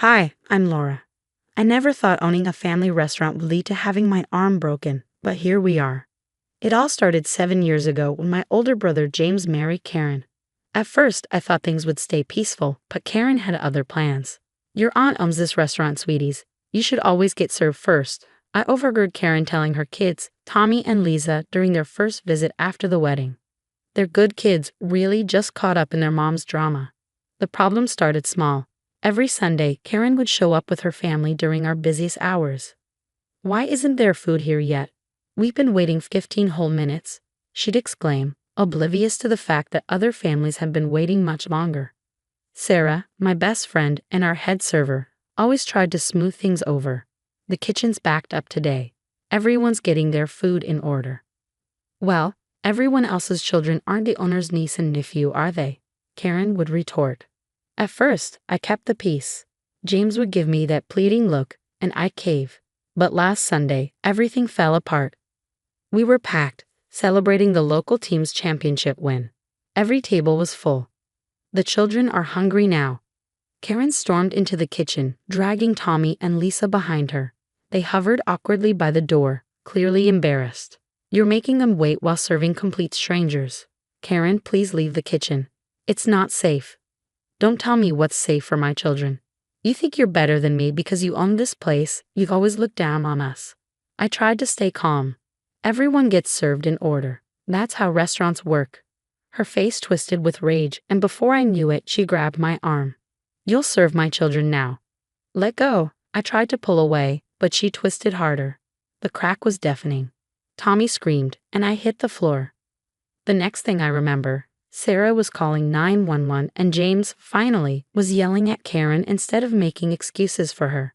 Hi, I'm Laura. I never thought owning a family restaurant would lead to having my arm broken, but here we are. It all started 7 years ago when my older brother James married Karen. At first, I thought things would stay peaceful, but Karen had other plans. Your aunt owns this restaurant, sweeties. You should always get served first. I overheard Karen telling her kids, Tommy and Lisa, during their first visit after the wedding. They're good kids, really just caught up in their mom's drama. The problem started small. Every Sunday, Karen would show up with her family during our busiest hours. Why isn't there food here yet? We've been waiting 15 whole minutes, she'd exclaim, oblivious to the fact that other families have been waiting much longer. Sarah, my best friend and our head server, always tried to smooth things over. The kitchen's backed up today. Everyone's getting their food in order. Well, everyone else's children aren't the owner's niece and nephew, are they? Karen would retort. At first, I kept the peace. James would give me that pleading look, and I'd cave. But last Sunday, everything fell apart. We were packed, celebrating the local team's championship win. Every table was full. The children are hungry now. Karen stormed into the kitchen, dragging Tommy and Lisa behind her. They hovered awkwardly by the door, clearly embarrassed. You're making them wait while serving complete strangers. Karen, please leave the kitchen. It's not safe. Don't tell me what's safe for my children. You think you're better than me because you own this place. You've always looked down on us. I tried to stay calm. Everyone gets served in order. That's how restaurants work. Her face twisted with rage, and before I knew it, she grabbed my arm. You'll serve my children now. Let go. I tried to pull away, but she twisted harder. The crack was deafening. Tommy screamed, and I hit the floor. The next thing I remember, Sarah was calling 911 and James, finally, was yelling at Karen instead of making excuses for her.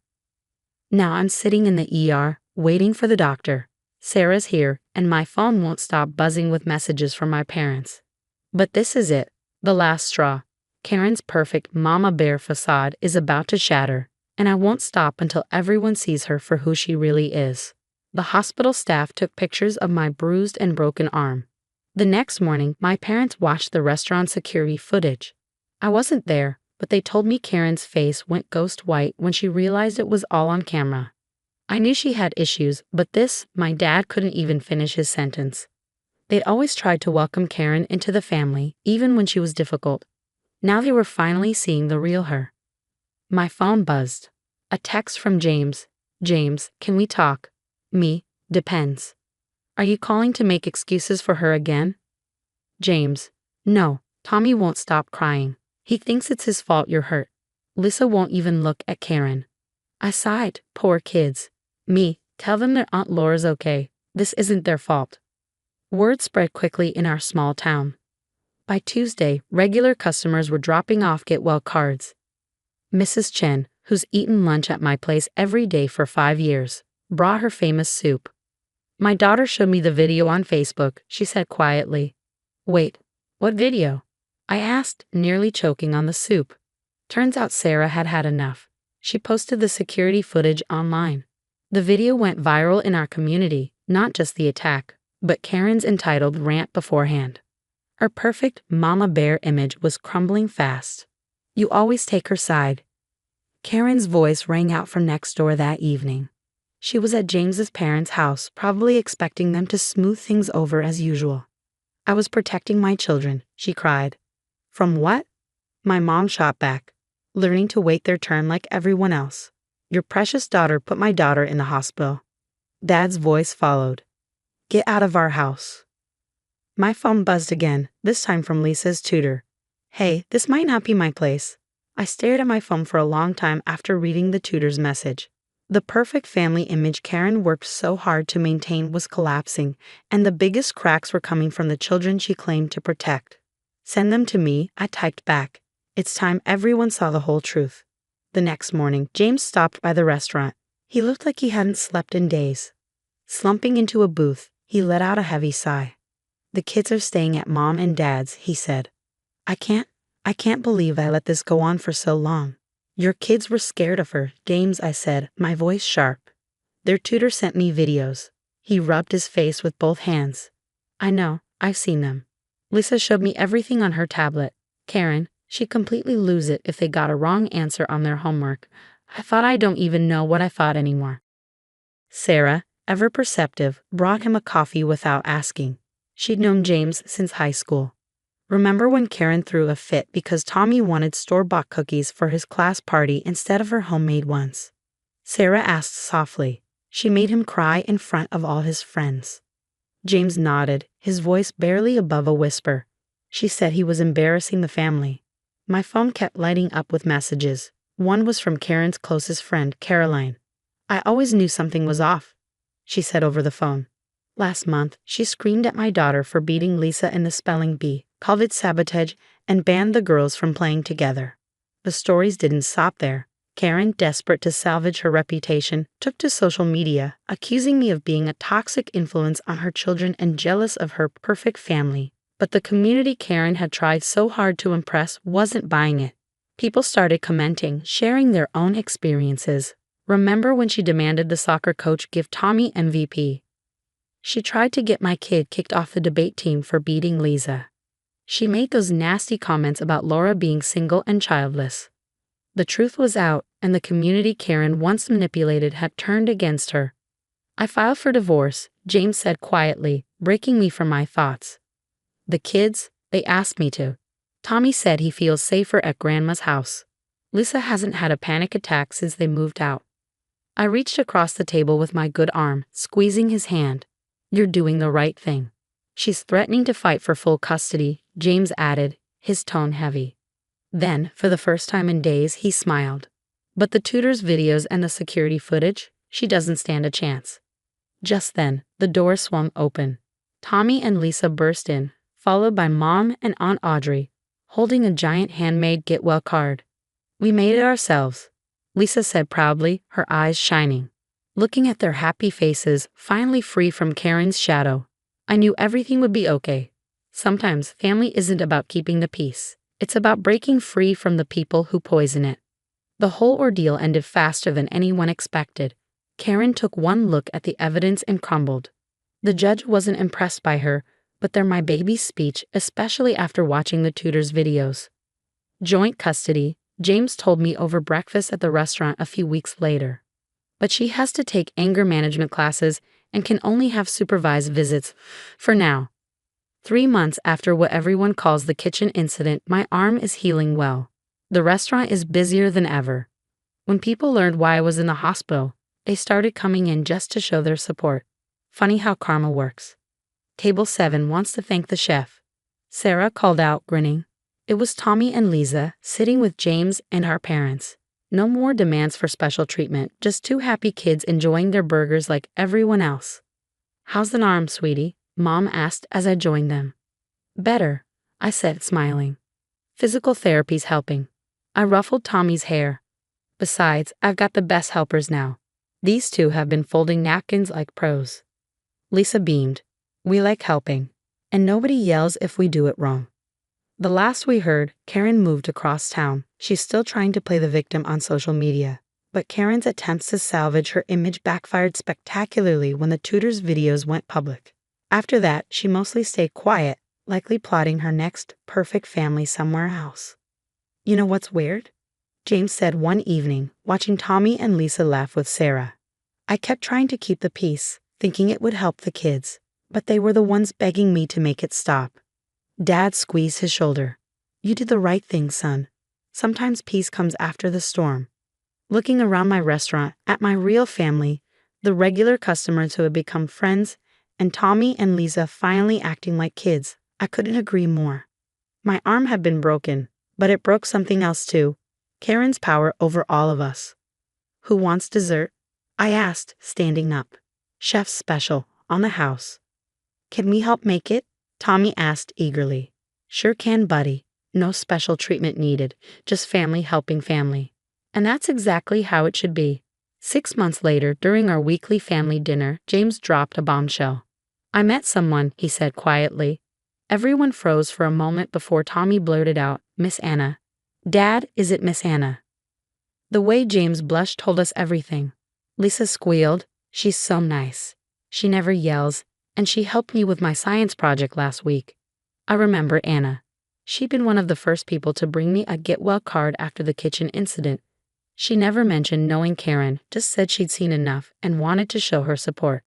Now I'm sitting in the ER, waiting for the doctor. Sarah's here, and my phone won't stop buzzing with messages from my parents. But this is it, the last straw. Karen's perfect mama bear facade is about to shatter, and I won't stop until everyone sees her for who she really is. The hospital staff took pictures of my bruised and broken arm. The next morning, my parents watched the restaurant security footage. I wasn't there, but they told me Karen's face went ghost white when she realized it was all on camera. I knew she had issues, but my dad couldn't even finish his sentence. They'd always tried to welcome Karen into the family, even when she was difficult. Now they were finally seeing the real her. My phone buzzed. A text from James. James, can we talk? Me, depends. Are you calling to make excuses for her again? James, no, Tommy won't stop crying. He thinks it's his fault you're hurt. Lisa won't even look at Karen. I sighed, poor kids. Me, tell them their Aunt Laura's okay. This isn't their fault. Word spread quickly in our small town. By Tuesday, regular customers were dropping off get well cards. Mrs. Chen, who's eaten lunch at my place every day for 5 years, brought her famous soup. My daughter showed me the video on Facebook, she said quietly. Wait, what video? I asked, nearly choking on the soup. Turns out Sarah had had enough. She posted the security footage online. The video went viral in our community, not just the attack, but Karen's entitled rant beforehand. Her perfect mama bear image was crumbling fast. You always take her side. Karen's voice rang out from next door that evening. She was at James's parents' house, probably expecting them to smooth things over as usual. I was protecting my children, she cried. From what? My mom shot back, learning to wait their turn like everyone else. Your precious daughter put my daughter in the hospital. Dad's voice followed. Get out of our house. My phone buzzed again, this time from Lisa's tutor. Hey, this might not be my place. I stared at my phone for a long time after reading the tutor's message. The perfect family image Karen worked so hard to maintain was collapsing, and the biggest cracks were coming from the children she claimed to protect. Send them to me, I typed back. It's time everyone saw the whole truth. The next morning, James stopped by the restaurant. He looked like he hadn't slept in days. Slumping into a booth, he let out a heavy sigh. The kids are staying at Mom and Dad's, he said. I can't believe I let this go on for so long. Your kids were scared of her, James, I said, my voice sharp. Their tutor sent me videos. He rubbed his face with both hands. I know, I've seen them. Lisa showed me everything on her tablet. Karen, She'd completely lose it if they got a wrong answer on their homework. I thought I don't even know what I thought anymore. Sarah, ever perceptive, brought him a coffee without asking. She'd known James since high school. Remember when Karen threw a fit because Tommy wanted store-bought cookies for his class party instead of her homemade ones? Sarah asked softly. She made him cry in front of all his friends. James nodded, his voice barely above a whisper. She said he was embarrassing the family. My phone kept lighting up with messages. One was from Karen's closest friend, Caroline. I always knew something was off, she said over the phone. Last month, she screamed at my daughter for beating Lisa in the spelling bee, called it sabotage, and banned the girls from playing together. The stories didn't stop there. Karen, desperate to salvage her reputation, took to social media, accusing me of being a toxic influence on her children and jealous of her perfect family. But the community Karen had tried so hard to impress wasn't buying it. People started commenting, sharing their own experiences. Remember when she demanded the soccer coach give Tommy MVP? She tried to get my kid kicked off the debate team for beating Lisa. She made those nasty comments about Laura being single and childless. The truth was out, and the community Karen once manipulated had turned against her. I filed for divorce, James said quietly, breaking me from my thoughts. The kids, they asked me to. Tommy said he feels safer at Grandma's house. Lisa hasn't had a panic attack since they moved out. I reached across the table with my good arm, squeezing his hand. You're doing the right thing. She's threatening to fight for full custody, James added, his tone heavy. Then, for the first time in days, he smiled. But the tutor's videos and the security footage, she doesn't stand a chance. Just then, the door swung open. Tommy and Lisa burst in, followed by Mom and Aunt Audrey, holding a giant handmade get well card. We made it ourselves, Lisa said proudly, her eyes shining. Looking at their happy faces, finally free from Karen's shadow, I knew everything would be okay. Sometimes family isn't about keeping the peace. It's about breaking free from the people who poison it. The whole ordeal ended faster than anyone expected. Karen took one look at the evidence and crumbled. The judge wasn't impressed by her, but they're my baby's speech, especially after watching the tutor's videos. Joint custody, James told me over breakfast at the restaurant a few weeks later. But she has to take anger management classes and can only have supervised visits, for now. 3 months after what everyone calls the kitchen incident, my arm is healing well. The restaurant is busier than ever. When people learned why I was in the hospital, they started coming in just to show their support. Funny how karma works. Table 7 wants to thank the chef, Sarah called out, grinning. It was Tommy and Lisa, sitting with James and our parents. No more demands for special treatment, just 2 happy kids enjoying their burgers like everyone else. How's the arm, sweetie? Mom asked as I joined them. Better, I said, smiling. Physical therapy's helping. I ruffled Tommy's hair. Besides, I've got the best helpers now. These 2 have been folding napkins like pros. Lisa beamed. We like helping. And nobody yells if we do it wrong. The last we heard, Karen moved across town. She's still trying to play the victim on social media. But Karen's attempts to salvage her image backfired spectacularly when the tutor's videos went public. After that, she mostly stayed quiet, likely plotting her next perfect family somewhere else. You know what's weird? James said one evening, watching Tommy and Lisa laugh with Sarah. I kept trying to keep the peace, thinking it would help the kids, but they were the ones begging me to make it stop. Dad squeezed his shoulder. You did the right thing, son. Sometimes peace comes after the storm. Looking around my restaurant, at my real family, the regular customers who had become friends, and Tommy and Lisa finally acting like kids, I couldn't agree more. My arm had been broken, but it broke something else too. Karen's power over all of us. Who wants dessert? I asked, standing up. Chef's special, on the house. Can we help make it? Tommy asked eagerly. Sure can, buddy. No special treatment needed, just family helping family. And that's exactly how it should be. 6 months later, during our weekly family dinner, James dropped a bombshell. I met someone, he said quietly. Everyone froze for a moment before Tommy blurted out, Miss Anna. Dad, is it Miss Anna? The way James blushed told us everything. Lisa squealed, she's so nice. She never yells, and she helped me with my science project last week. I remember Anna. She'd been one of the first people to bring me a get well card after the kitchen incident. She never mentioned knowing Karen, just said she'd seen enough and wanted to show her support.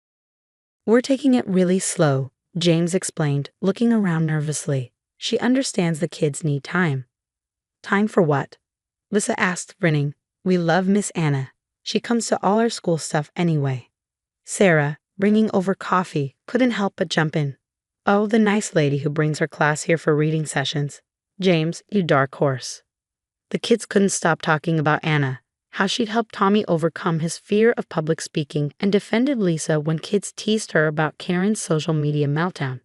We're taking it really slow, James explained, looking around nervously. She understands the kids need time. Time for what? Lisa asked, grinning. We love Miss Anna. She comes to all our school stuff anyway. Sarah, bringing over coffee, couldn't help but jump in. Oh, the nice lady who brings her class here for reading sessions. James, you dark horse. The kids couldn't stop talking about Anna, how she'd helped Tommy overcome his fear of public speaking and defended Lisa when kids teased her about Karen's social media meltdown.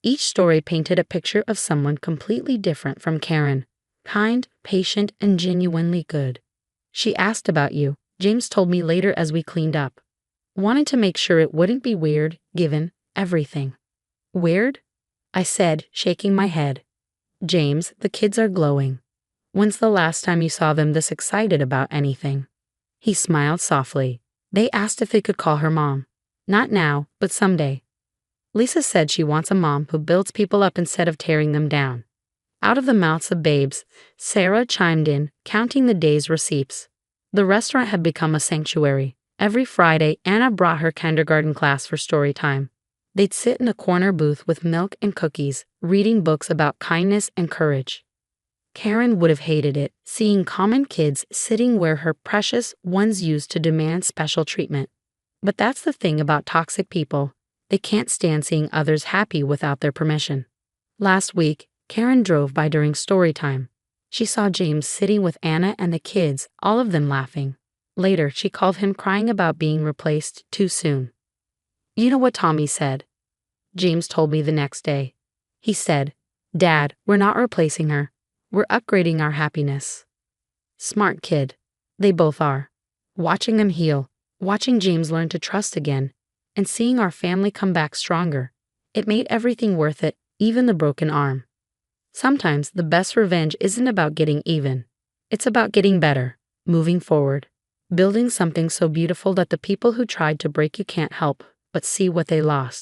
Each story painted a picture of someone completely different from Karen, kind, patient, and genuinely good. She asked about you, James told me later as we cleaned up. Wanted to make sure it wouldn't be weird, given everything. Weird? I said, shaking my head. James, the kids are glowing. When's the last time you saw them this excited about anything? He smiled softly. They asked if they could call her mom. Not now, but someday. Lisa said she wants a mom who builds people up instead of tearing them down. Out of the mouths of babes, Sarah chimed in, counting the day's receipts. The restaurant had become a sanctuary. Every Friday, Anna brought her kindergarten class for story time. They'd sit in a corner booth with milk and cookies, reading books about kindness and courage. Karen would have hated it, seeing common kids sitting where her precious ones used to demand special treatment. But that's the thing about toxic people. They can't stand seeing others happy without their permission. Last week, Karen drove by during story time. She saw James sitting with Anna and the kids, all of them laughing. Later, she called him crying about being replaced too soon. You know what Tommy said? James told me the next day. He said, Dad, we're not replacing her. We're upgrading our happiness. Smart kid. They both are. Watching them heal, watching James learn to trust again, and seeing our family come back stronger. It made everything worth it, even the broken arm. Sometimes the best revenge isn't about getting even. It's about getting better, moving forward, building something so beautiful that the people who tried to break you can't help but see what they lost.